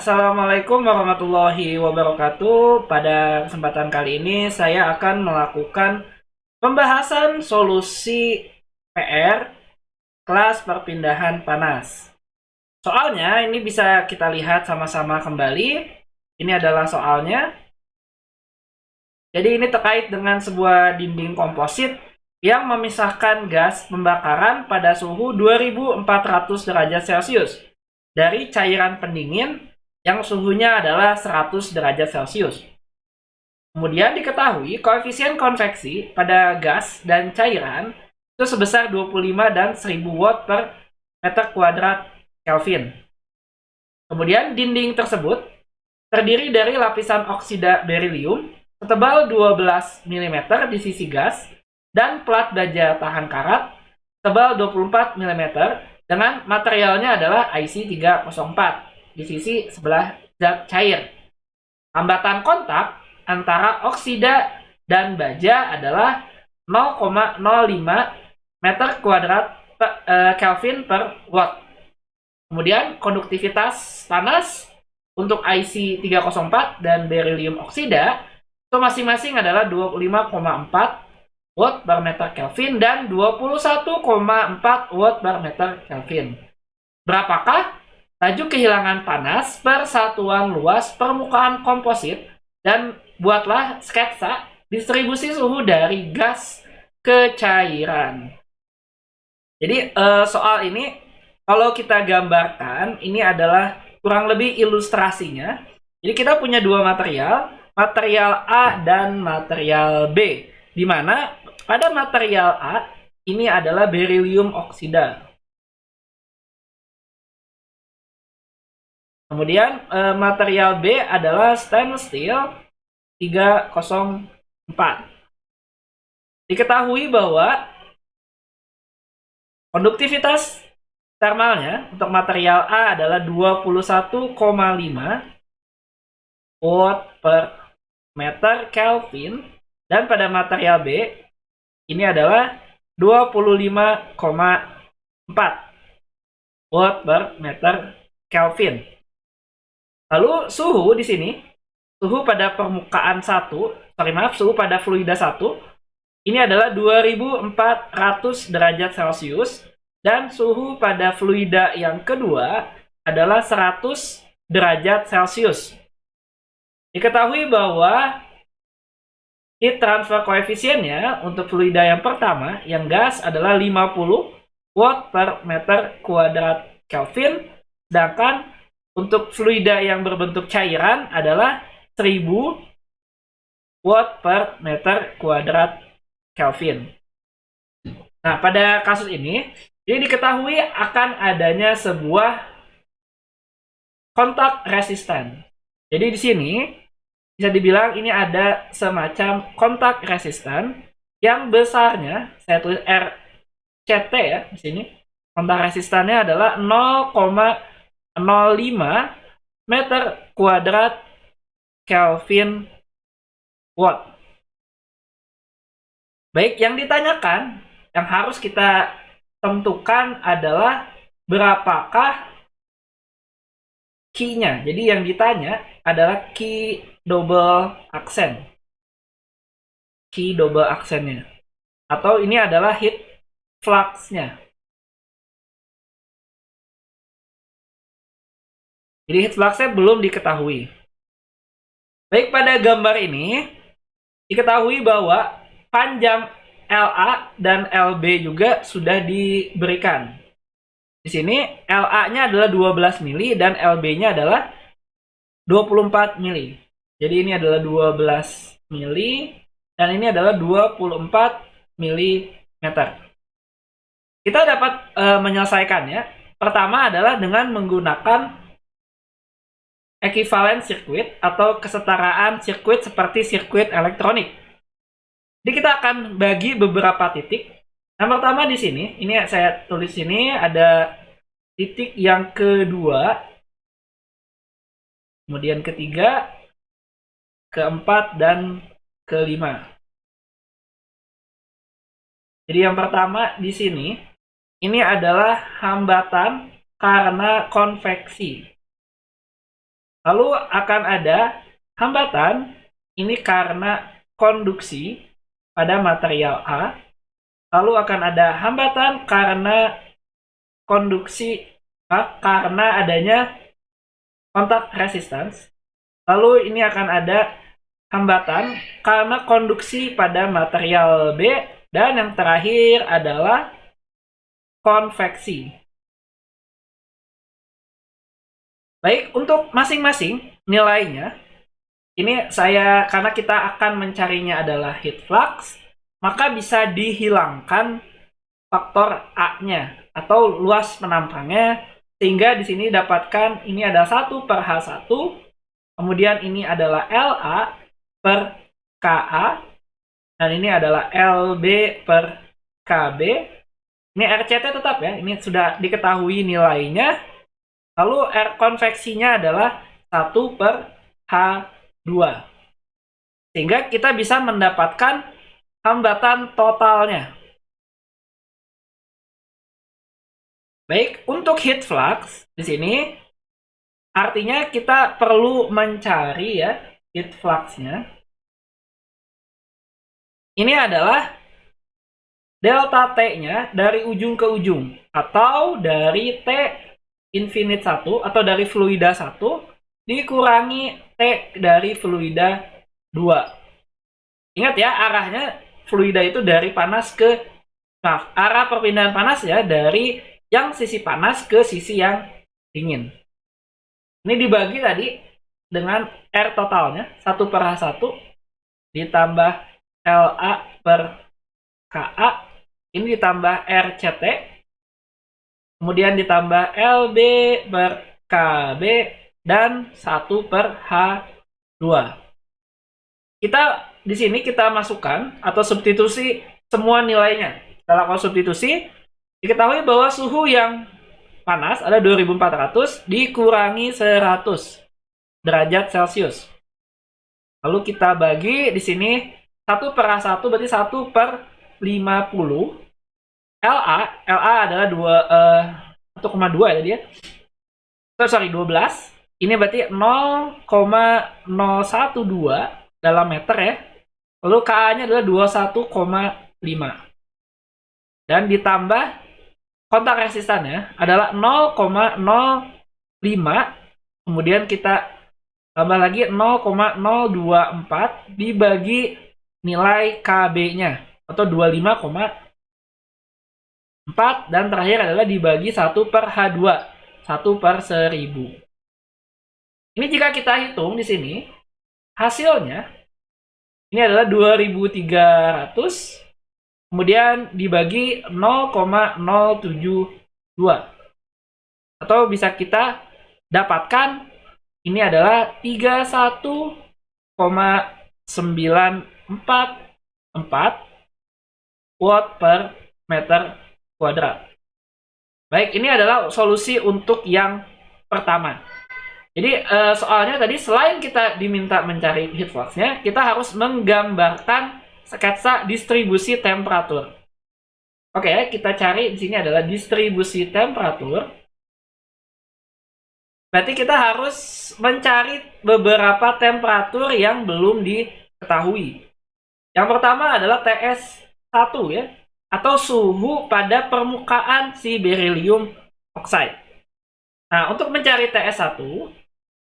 Assalamualaikum warahmatullahi wabarakatuh. Pada kesempatan kali ini saya akan melakukan pembahasan solusi PR kelas perpindahan panas. Soalnya ini bisa kita lihat sama-sama kembali. Ini adalah soalnya. Jadi ini terkait dengan sebuah dinding komposit yang memisahkan gas pembakaran pada suhu 2400 derajat Celcius dari cairan pendingin yang suhunya adalah 100 derajat Celcius. Kemudian diketahui koefisien konveksi pada gas dan cairan itu sebesar 25 dan 1000 watt per meter kuadrat Kelvin. Kemudian dinding tersebut terdiri dari lapisan oksida berilium setebal 12 mm di sisi gas dan plat baja tahan karat tebal 24 mm dengan materialnya adalah IC304 di sisi sebelah zat cair. Hambatan kontak antara oksida dan baja adalah 0,05 meter kuadrat Kelvin per watt. Kemudian konduktivitas panas untuk IC304 dan berilium oksida itu masing-masing adalah 25,4 watt per meter Kelvin dan 21,4 watt per meter Kelvin. Berapakah laju kehilangan panas per satuan luas permukaan komposit dan buatlah sketsa distribusi suhu dari gas ke cairan. Jadi soal ini kalau kita gambarkan ini adalah kurang lebih ilustrasinya. Jadi kita punya dua material, material A dan material B, di mana pada material A ini adalah berilium oksida. Kemudian material B adalah stainless steel 304. Diketahui bahwa konduktivitas termalnya untuk material A adalah 21,5 watt per meter Kelvin dan pada material B ini adalah 25,4 watt per meter Kelvin. Lalu suhu di sini, suhu pada permukaan suhu pada fluida 1 ini adalah 2400 derajat Celcius dan suhu pada fluida yang kedua adalah 100 derajat Celcius. Diketahui bahwa heat transfer koefisiennya untuk fluida yang pertama, yang gas adalah 50 watt per meter kuadrat Kelvin, sedangkan untuk fluida yang berbentuk cairan adalah 1000 watt per meter kuadrat Kelvin. Nah, pada kasus ini diketahui akan adanya sebuah kontak resistan. Jadi di sini bisa dibilang ini ada semacam kontak resistan yang besarnya, saya tulis RCT ya di sini. Kontak resistannya adalah 0,05 meter kuadrat Kelvin watt. Baik, yang ditanyakan, yang harus kita tentukan adalah berapakah key-nya. Jadi yang ditanya adalah key double accent. Key double accent-nya. Atau ini adalah heat flux-nya. Jadi heat flux-nya belum diketahui. Baik, pada gambar ini diketahui bahwa panjang LA dan LB juga sudah diberikan. Di sini LA-nya adalah 12 mili dan LB-nya adalah 24 mili. Jadi ini adalah 12 mili dan ini adalah 24 mm. Kita dapat menyelesaikannya. Pertama adalah dengan menggunakan equivalent circuit atau kesetaraan sirkuit seperti sirkuit elektronik. Jadi kita akan bagi beberapa titik. Yang pertama di sini, ini saya tulis sini ada titik yang kedua, kemudian ketiga, keempat, dan kelima. Jadi yang pertama di sini, ini adalah hambatan karena konveksi. Lalu akan ada hambatan, ini karena konduksi pada material A. Lalu akan ada hambatan karena konduksi A karena adanya kontak resistance. Lalu ini akan ada hambatan karena konduksi pada material B. Dan yang terakhir adalah konveksi. Baik, untuk masing-masing nilainya, ini karena kita akan mencarinya adalah heat flux, maka bisa dihilangkan faktor A-nya atau luas penampangnya, sehingga di sini dapatkan ini ada 1/H1, kemudian ini adalah LA per KA, dan ini adalah LB per KB. Ini RCT tetap ya, ini sudah diketahui nilainya. Lalu R konveksinya adalah 1/H2. Sehingga kita bisa mendapatkan hambatan totalnya. Baik, untuk heat flux di sini artinya kita perlu mencari ya heat flux-nya. Ini adalah delta T-nya dari ujung ke ujung, atau dari T infinite 1 atau dari fluida 1 dikurangi T dari fluida 2. Ingat ya, arahnya fluida itu dari panas ke arah perpindahan panas ya, dari yang sisi panas ke sisi yang dingin. Ini dibagi tadi dengan R totalnya 1/H1 ditambah LA per KA, ini ditambah RCT, kemudian ditambah LB per KB, dan 1/H2. Kita di sini kita masukkan atau substitusi semua nilainya. Kita lakukan substitusi, diketahui bahwa suhu yang panas ada 2400 dikurangi 100 derajat Celcius. Lalu kita bagi di sini 1/H1 berarti 1/50. LA adalah 1,2 ya tadi ya. 12. Ini berarti 0,012 dalam meter ya. Lalu KA-nya adalah 21,5. Dan ditambah kontak resistannya adalah 0,05. Kemudian kita tambah lagi 0,024 dibagi nilai KB-nya atau 25,4, dan terakhir adalah dibagi 1/H2, 1/1000. Ini jika kita hitung di sini, hasilnya ini adalah 2300, kemudian dibagi 0,072. Atau bisa kita dapatkan ini adalah 31,944 watt per meter kuadrat. Baik, ini adalah solusi untuk yang pertama. Jadi soalnya tadi selain kita diminta mencari heat flux-nya, kita harus menggambarkan sketsa distribusi temperatur. Oke, kita cari di sini adalah distribusi temperatur. Berarti kita harus mencari beberapa temperatur yang belum diketahui. Yang pertama adalah TS1 ya, atau suhu pada permukaan si beryllium oxide. Nah, untuk mencari TS1,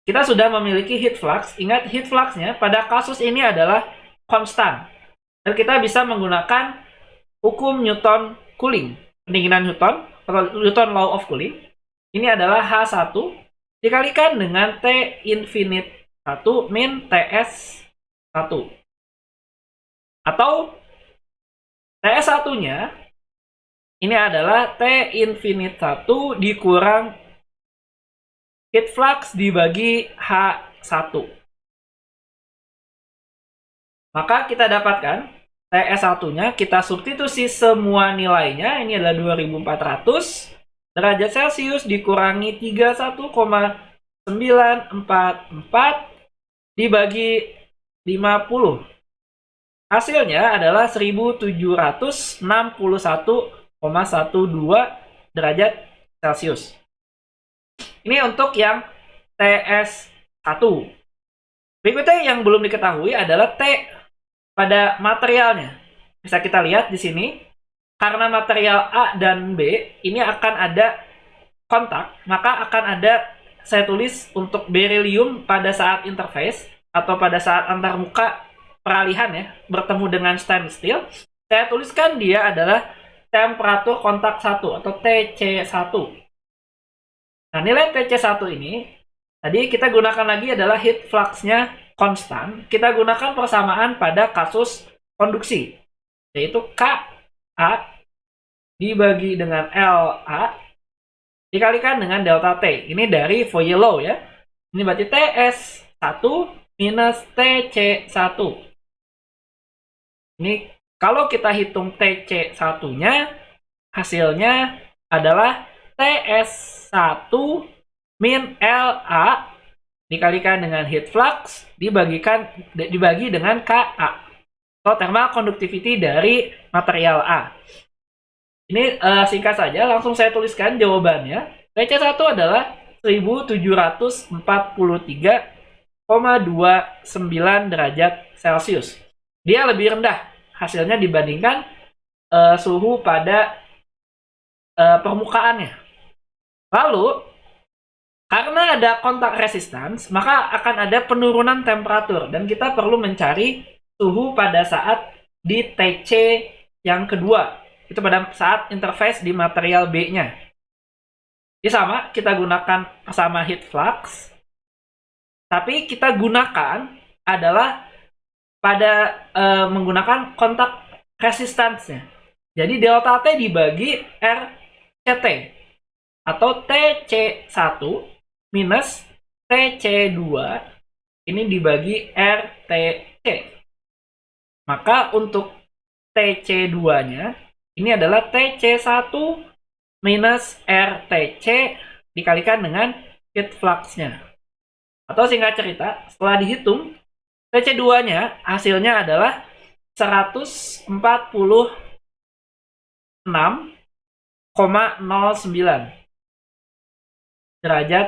kita sudah memiliki heat flux. Ingat, heat flux-nya pada kasus ini adalah konstan. Dan kita bisa menggunakan hukum Newton cooling, pendinginan Newton, atau Newton law of cooling. Ini adalah H1 dikalikan dengan T infinite 1 min TS1. Atau TS1-nya ini adalah T infinite 1 dikurang heat flux dibagi H1. Maka kita dapatkan TS1-nya, kita substitusi semua nilainya, ini adalah 2400 derajat Celcius dikurangi 31,944 dibagi 50. Hasilnya adalah 1761,12 derajat Celcius. Ini untuk yang TS1. 1. Berikutnya yang belum diketahui adalah T pada materialnya. Bisa kita lihat di sini, karena material A dan B ini akan ada kontak, maka akan ada, saya tulis untuk beryllium pada saat interface atau pada saat antarmuka peralihan ya, bertemu dengan stainless steel, saya tuliskan dia adalah temperatur kontak 1 atau TC1. Nah, nilai TC1 ini tadi kita gunakan lagi adalah heat flux-nya konstan. Kita gunakan persamaan pada kasus konduksi, yaitu Ka dibagi dengan La dikalikan dengan delta T. Ini dari Fourier law ya. Ini berarti TS1 minus TC1. Ini kalau kita hitung TC1-nya, hasilnya adalah TS1 min La dikalikan dengan heat flux dibagi dengan Ka atau thermal conductivity dari material A. Ini singkat saja, langsung saya tuliskan jawabannya. TC1 adalah 1743,29 derajat Celcius. Dia lebih rendah hasilnya dibandingkan suhu pada permukaannya. Lalu, karena ada kontak resistance, maka akan ada penurunan temperatur. Dan kita perlu mencari suhu pada saat di TC yang kedua. Itu pada saat interface di material B-nya. Ini sama, kita gunakan sama heat flux. Tapi kita gunakan adalah pada menggunakan kontak resistance-nya. Jadi delta T dibagi RCT atau TC1 minus TC2 ini dibagi RTC. Maka untuk TC2-nya ini adalah TC1 minus RTC dikalikan dengan heat flux-nya. Atau singkat cerita, setelah dihitung, TC2-nya hasilnya adalah 146,09 derajat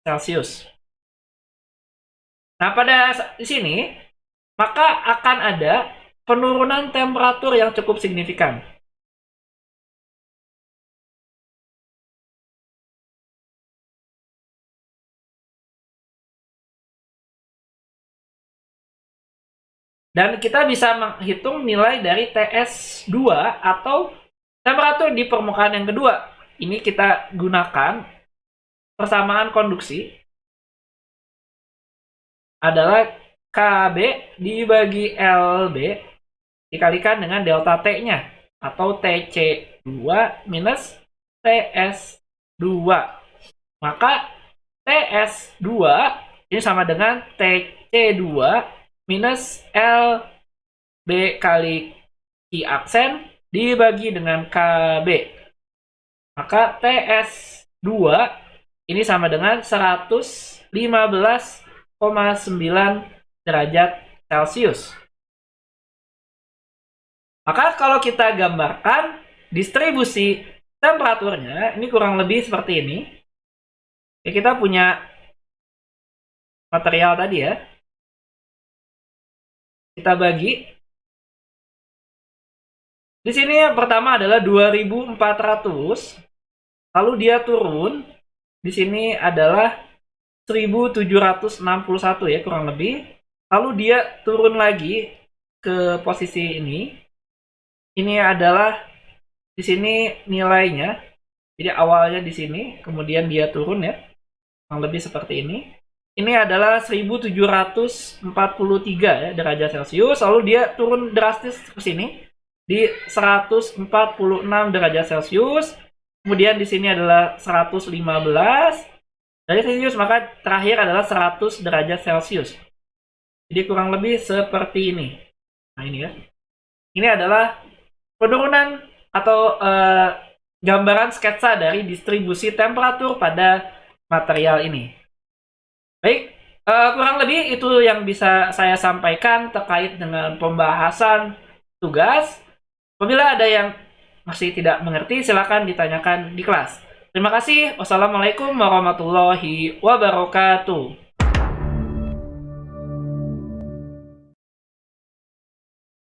Celcius. Nah, pada di sini, maka akan ada penurunan temperatur yang cukup signifikan. Dan kita bisa menghitung nilai dari TS2 atau temperatur di permukaan yang kedua. Ini kita gunakan persamaan konduksi adalah KB dibagi LB dikalikan dengan delta T-nya atau TC2 minus TS2. Maka TS2 ini sama dengan TC2 minus LB kali I aksen dibagi dengan KB. Maka TS2 ini sama dengan 115,9 derajat Celcius. Maka kalau kita gambarkan distribusi temperaturnya, ini kurang lebih seperti ini. Ya, kita punya material tadi ya. Kita bagi. Di sini yang pertama adalah 2400. Lalu dia turun. Di sini adalah 1761 ya kurang lebih. Lalu dia turun lagi ke posisi ini. Ini adalah di sini nilainya. Jadi awalnya di sini, kemudian dia turun ya. Kurang lebih seperti ini. Ini adalah 1743 ya derajat Celcius, lalu dia turun drastis ke sini di 146 derajat Celcius. Kemudian di sini adalah 115 derajat Celcius, maka terakhir adalah 100 derajat Celcius. Jadi kurang lebih seperti ini. Nah, ini ya. Ini adalah penurunan atau gambaran sketsa dari distribusi temperatur pada material ini. Baik, kurang lebih itu yang bisa saya sampaikan terkait dengan pembahasan tugas. Apabila ada yang masih tidak mengerti, silakan ditanyakan di kelas. Terima kasih. Wassalamualaikum warahmatullahi wabarakatuh.